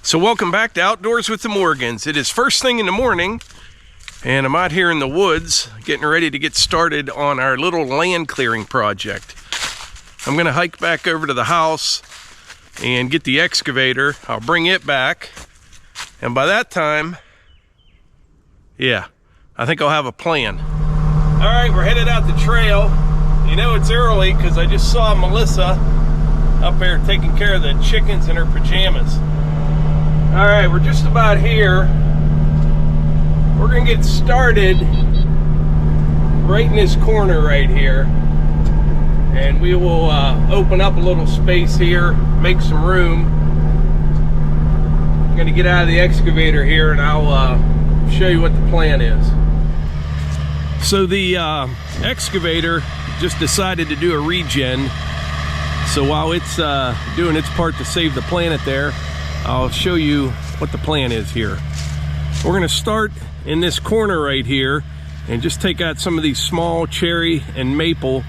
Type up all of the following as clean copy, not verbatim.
So welcome back to Outdoors with the Morgans. It is first thing in the morning and I'm out here in the woods getting ready to get started on our little land clearing project. I'm gonna hike back over to the house and get the excavator. I'll bring it back, and by that time, yeah, I think I'll have a plan. All right, we're headed out the trail. You know it's early because I just saw Melissa up there taking care of the chickens in her pajamas. All right, we're just about here. We're gonna get started right in this corner right here. And we will open up a little space here, make some room. I'm gonna get out of the excavator here and I'll show you what the plan is. So the excavator just decided to do a regen. So while it's doing its part to save the planet there, I'll show you what the plan is here. We're gonna start in this corner right here and just take out some of these small cherry and maple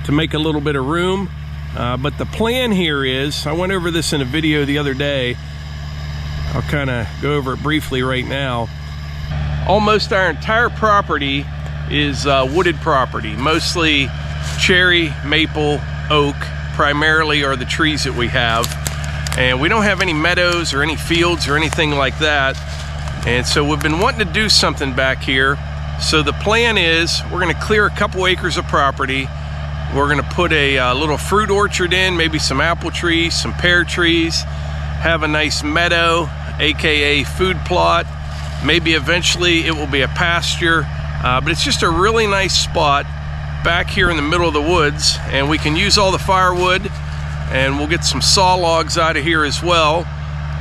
to make a little bit of room. But the plan here is, I went over this in a video the other day. I'll kind of go over it briefly right now. Almost our entire property is wooded property, mostly cherry, maple, oak, primarily are the trees that we have. And we don't have any meadows or any fields or anything like that. And so we've been wanting to do something back here. So the plan is we're gonna clear a couple acres of property. We're gonna put a little fruit orchard in, maybe some apple trees, some pear trees, have a nice meadow, AKA food plot. Maybe eventually it will be a pasture, but it's just a really nice spot back here in the middle of the woods, and we can use all the firewood, and we'll get some saw logs out of here as well.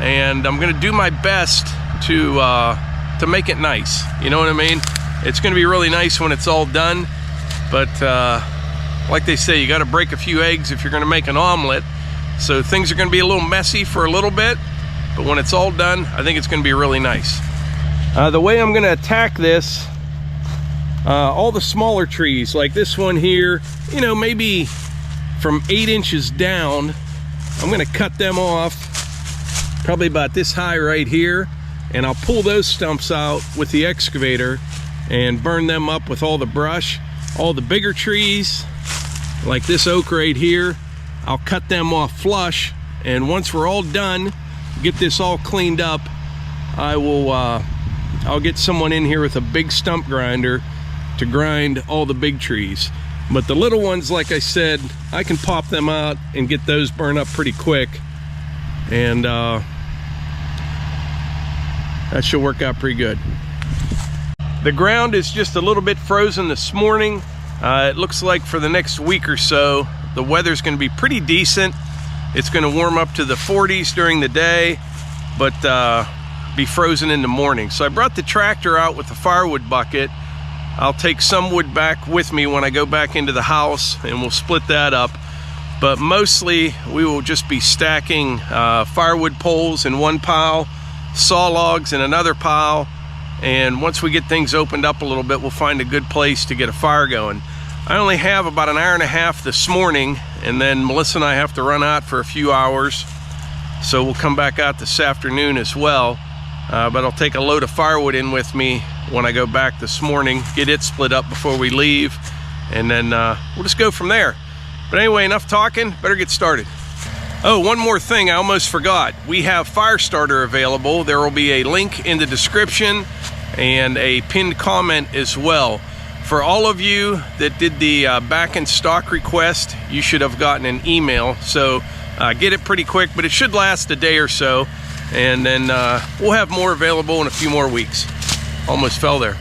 And I'm gonna do my best to make it nice. You know what I mean? It's gonna be really nice when it's all done, but like they say, you gotta break a few eggs if you're gonna make an omelet. So things are gonna be a little messy for a little bit, but when it's all done, I think it's gonna be really nice. The way I'm gonna attack this, all the smaller trees, like this one here, you know, maybe from 8 inches down, I'm gonna cut them off, probably about this high right here, and I'll pull those stumps out with the excavator and burn them up with all the brush. All the bigger trees, like this oak right here, I'll cut them off flush, and once we're all done, get this all cleaned up, I'll get someone in here with a big stump grinder to grind all the big trees. But the little ones, like I said, I can pop them out and get those burned up pretty quick, and that should work out pretty good. The ground is just a little bit frozen this morning. It looks like for the next week or so, the weather's gonna be pretty decent. It's gonna warm up to the 40s during the day, but be frozen in the morning. So I brought the tractor out with the firewood bucket. I'll take some wood back with me when I go back into the house, and we'll split that up. But mostly we will just be stacking firewood poles in one pile, saw logs in another pile, and once we get things opened up a little bit, we'll find a good place to get a fire going. I only have about an hour and a half this morning, and then Melissa and I have to run out for a few hours, so we'll come back out this afternoon as well. But I'll take a load of firewood in with me when I go back this morning, get it split up before we leave, and then we'll just go from there. But anyway, enough talking, better get started. Oh, one more thing I almost forgot. We have fire starter available. There will be a link in the description and a pinned comment as well. For all of you that did the back in stock request, you should have gotten an email. So get it pretty quick, but it should last a day or so. And then we'll have more available in a few more weeks. Almost fell there.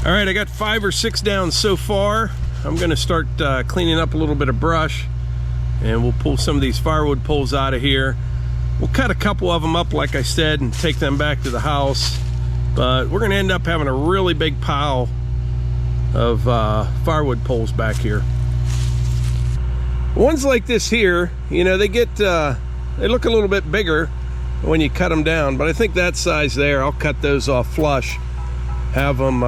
All right, I got 5 or 6 down so far. I'm gonna start cleaning up a little bit of brush, and we'll pull some of these firewood poles out of here. We'll cut a couple of them up, like I said, and take them back to the house. But we're gonna end up having a really big pile of firewood poles back here. Ones like this here, you know, they look a little bit bigger when you cut them down, but I think that size there, I'll cut those off flush, have them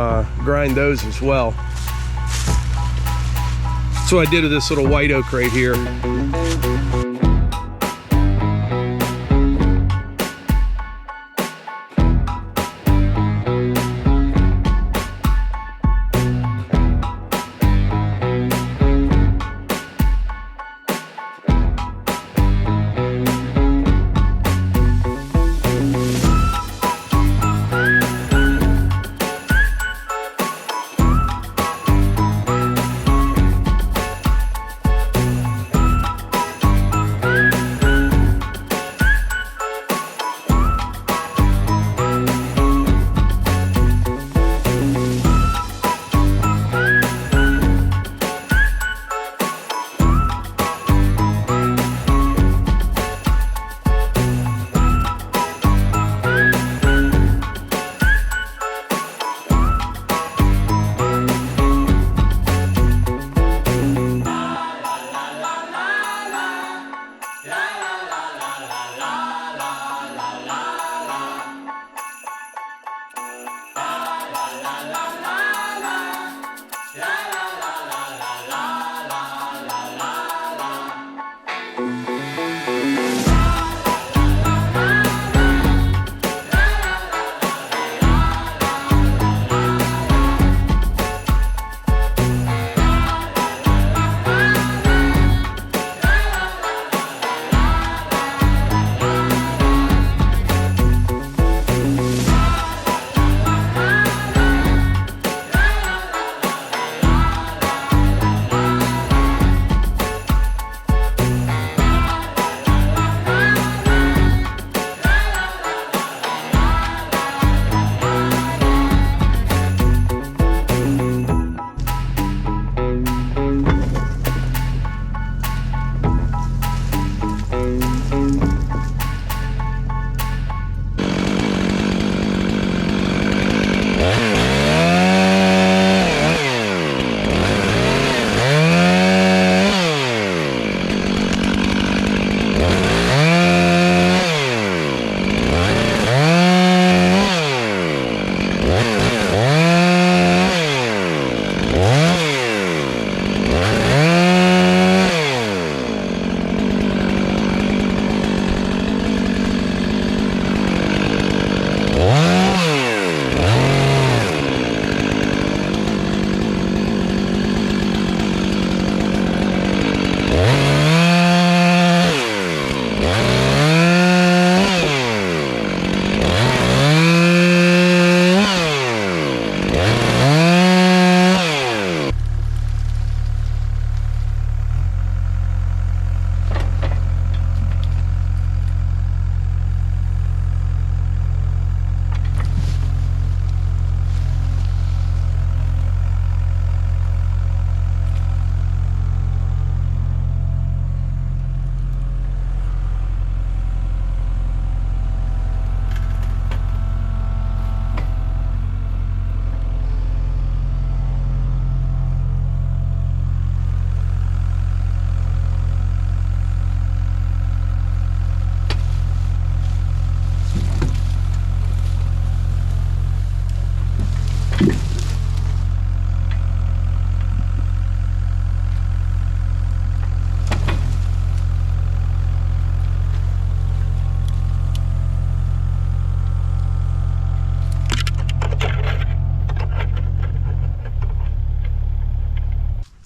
grind those as well. That's what I did with this little white oak right here.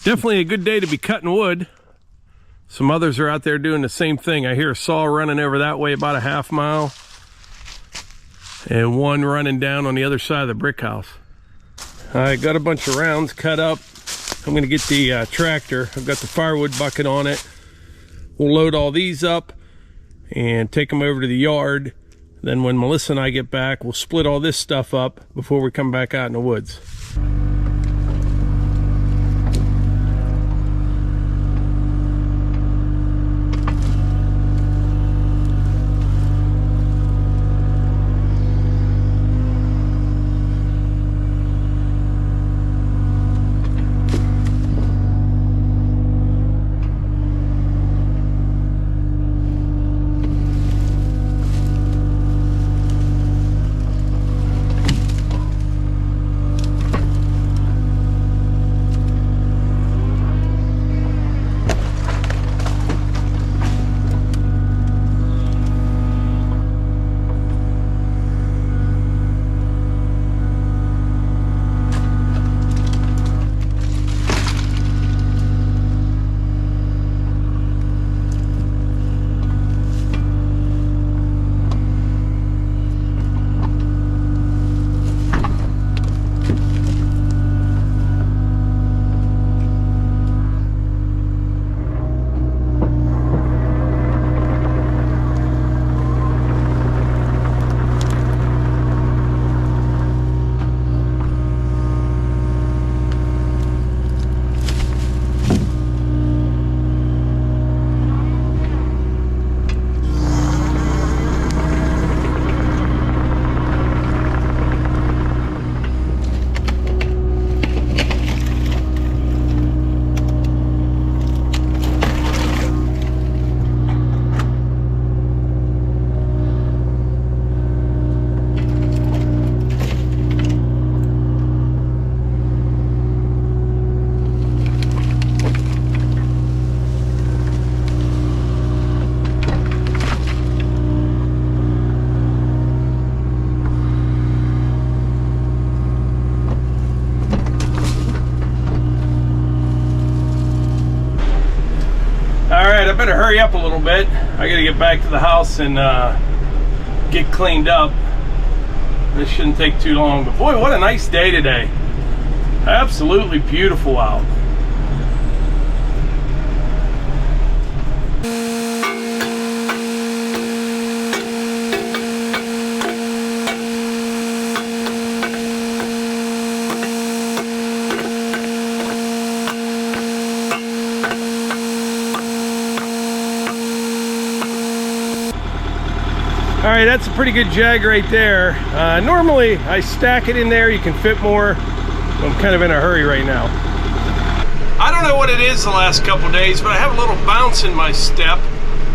Definitely a good day to be cutting wood. Some others are out there doing the same thing. I hear a saw running over that way about a half mile, and one running down on the other side of the brick house. I got a bunch of rounds cut up. I'm gonna get the tractor. I've got the firewood bucket on it. We'll load all these up and take them over to the yard. Then when Melissa and I get back, we'll split all this stuff up before we come back out in the woods. I better hurry up a little bit. I gotta get back to the house and get cleaned up. This shouldn't take too long, but boy, what a nice day today. Absolutely beautiful out. All right, that's a pretty good jag right there. Normally I stack it in there, you can fit more. I'm kind of in a hurry right now. I don't know what it is the last couple days, but I have a little bounce in my step.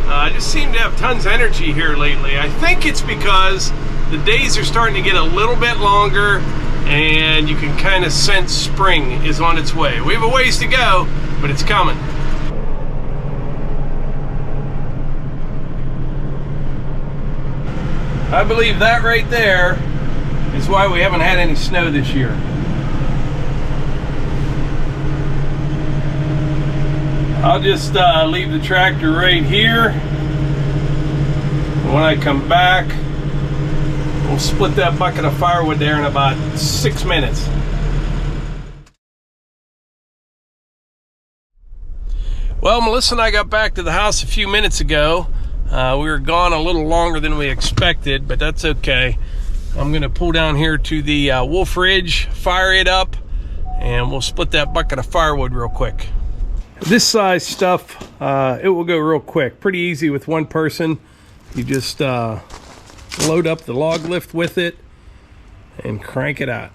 I just seem to have tons of energy here lately. I think it's because the days are starting to get a little bit longer and you can kind of sense spring is on its way. We have a ways to go, but it's coming. I believe that right there is why we haven't had any snow this year. I'll just leave the tractor right here. When I come back, we'll split that bucket of firewood there in about 6 minutes. Well, Melissa and I got back to the house a few minutes ago. We were gone a little longer than we expected, but that's okay. I'm gonna pull down here to the Wolfe Ridge, fire it up, and we'll split that bucket of firewood real quick. This size stuff, it will go real quick. Pretty easy with one person. You just load up the log lift with it and crank it out.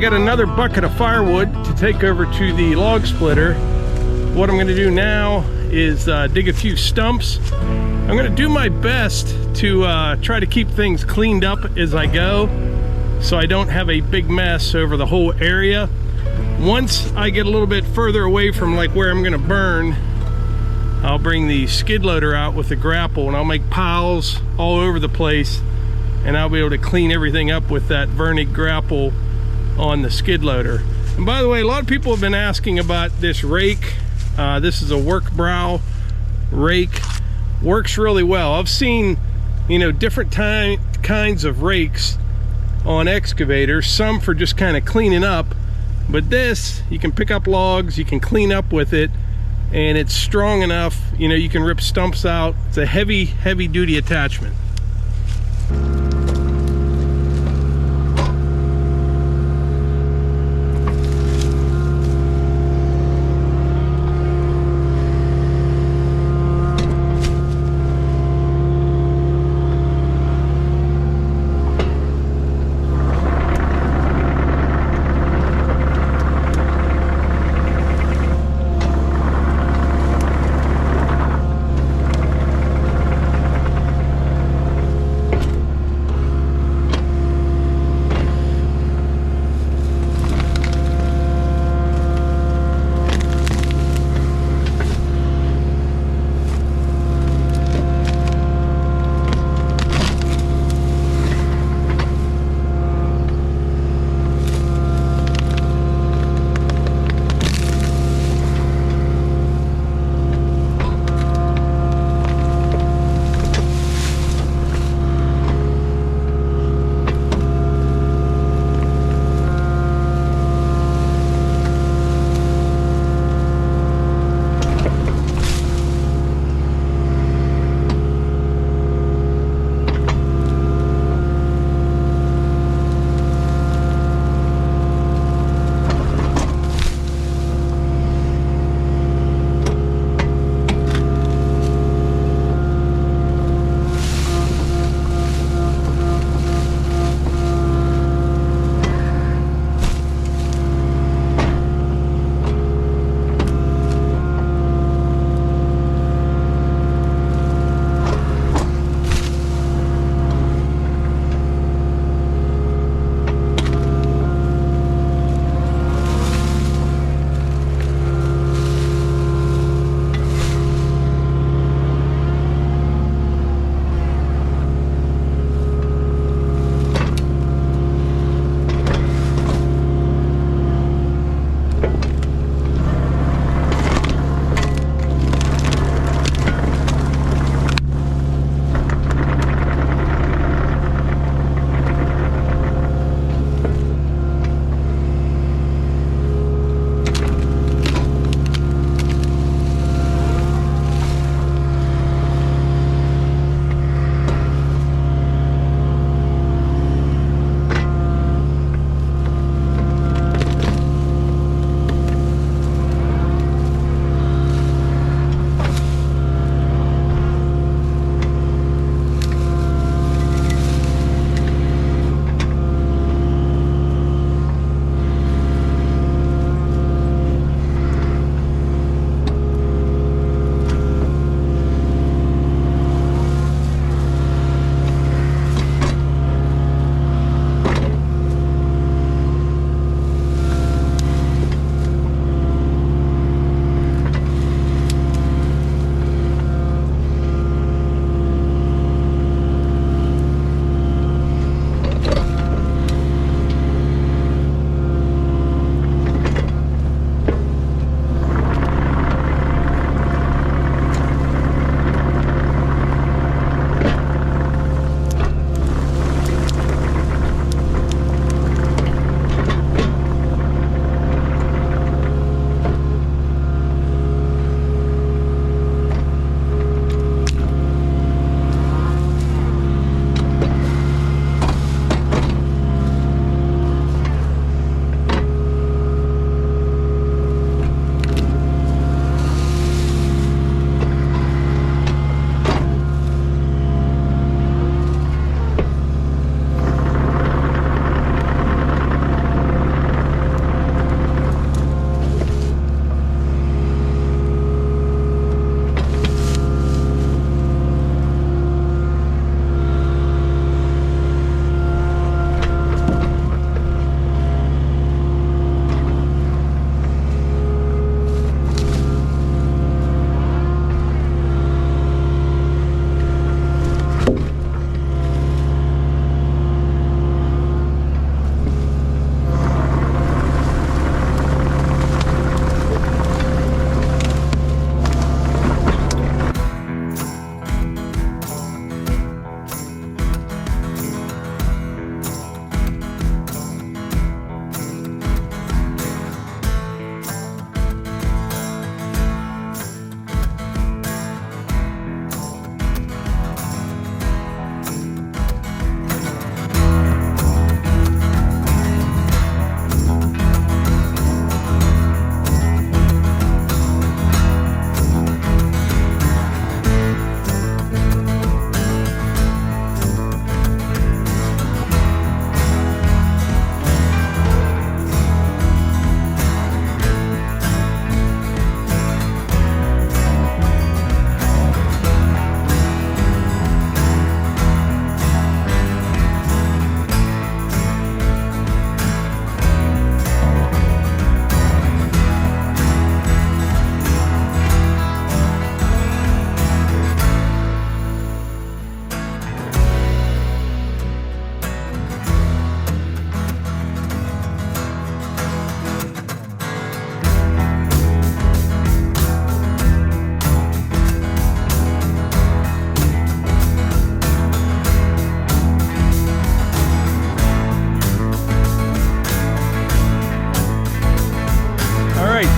got another bucket of firewood to take over to the log splitter. What I'm gonna do now is dig a few stumps. I'm gonna do my best to try to keep things cleaned up as I go, so I don't have a big mess over the whole area. Once I get a little bit further away from like where I'm gonna burn, I'll bring the skid loader out with the grapple and I'll make piles all over the place, and I'll be able to clean everything up with that vernic grapple on the skid loader. And by the way, a lot of people have been asking about this rake. This is a work brow rake. Works really well. I've seen, you know, different kinds of rakes on excavators, some for just kind of cleaning up, but this, you can pick up logs, you can clean up with it, and it's strong enough, you know, you can rip stumps out. It's a heavy duty attachment.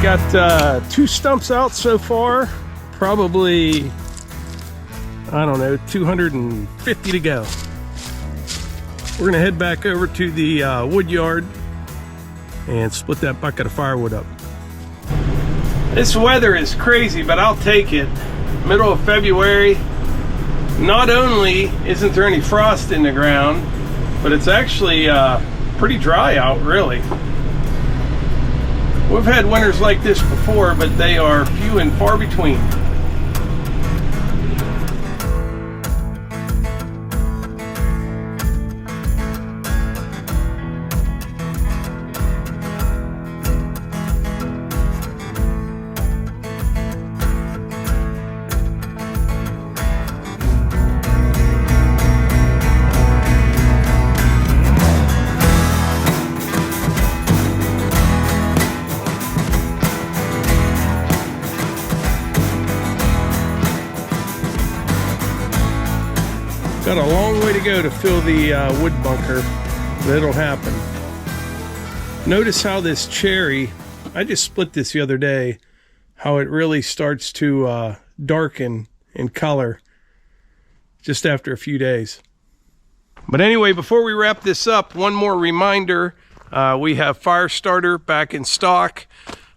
Got 2 stumps out so far, probably, I don't know, 250 to go. We're gonna head back over to the wood yard and split that bucket of firewood up. This weather is crazy, but I'll take it. Middle of February. Not only isn't there any frost in the ground, but it's actually pretty dry out, really. We've had winters like this before, but they are few and far between. Got a long way to go to fill the wood bunker, but it'll happen. Notice how this cherry, I just split this the other day, how it really starts to darken in color just after a few days. But anyway, before we wrap this up, one more reminder, we have fire starter back in stock.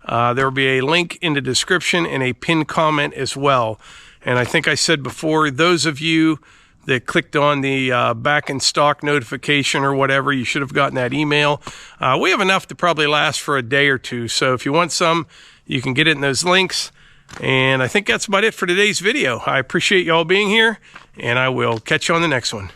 There will be a link in the description and a pinned comment as well. And I think I said before, those of you that clicked on the back in stock notification or whatever, you should have gotten that email. We have enough to probably last for a day or two. So if you want some, you can get it in those links. And I think that's about it for today's video. I appreciate y'all being here, and I will catch you on the next one.